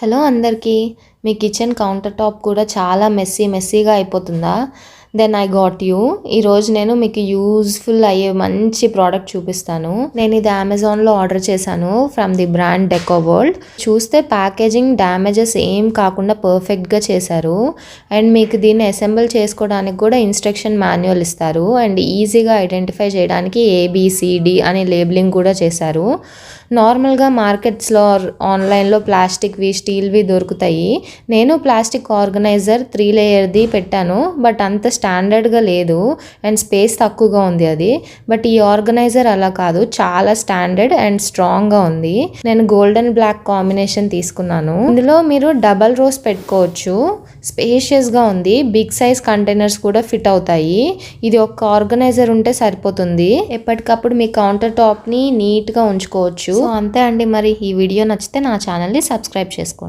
Hello అందరికీ. మీ kitchen counter top కూడా చాలా మెస్సీగా అయిపోతుందా? Then I got you. ఈరోజు నేను మీకు యూజ్ఫుల్ అయ్యే మంచి ప్రోడక్ట్ చూపిస్తాను. నేను ఇది అమెజాన్లో ఆర్డర్ చేశాను from the brand deco world. చూస్తే ప్యాకేజింగ్ డ్యామేజెస్ ఏం కాకుండా పర్ఫెక్ట్గా చేశారు. అండ్ మీకు దీన్ని అసెంబుల్ చేసుకోవడానికి కూడా ఇన్స్ట్రక్షన్ మాన్యువల్ ఇస్తారు. అండ్ ఈజీగా ఐడెంటిఫై చేయడానికి ABCD అనే లేబులింగ్ కూడా చేశారు. నార్మల్గా మార్కెట్స్లో ఆన్లైన్లో ప్లాస్టిక్వి స్టీల్వి దొరుకుతాయి. నేను ప్లాస్టిక్ ఆర్గనైజర్ 3 లేయర్ది పెట్టాను. బట్ అంత స్టాండర్డ్గా లేదు అండ్ స్పేస్ తక్కువగా ఉంది అది. బట్ ఈ ఆర్గనైజర్ అలా కాదు, చాలా స్టాండర్డ్ అండ్ స్ట్రాంగ్గా ఉంది. నేను గోల్డెన్ బ్లాక్ కాంబినేషన్ తీసుకున్నాను. ఇందులో మీరు డబల్ రోస్ పెట్టుకోవచ్చు. స్పేషియస్గా ఉంది. బిగ్ సైజ్ కంటైనర్స్ కూడా ఫిట్ అవుతాయి. ఇది ఒక ఆర్గనైజర్ ఉంటే సరిపోతుంది. ఎప్పటికప్పుడు మీ కౌంటర్ టాప్ని నీట్గా ఉంచుకోవచ్చు. సో అంతే అండి. మరి ఈ వీడియో నచ్చితే నా ఛానల్ని సబ్స్క్రైబ్ చేసుకోండి.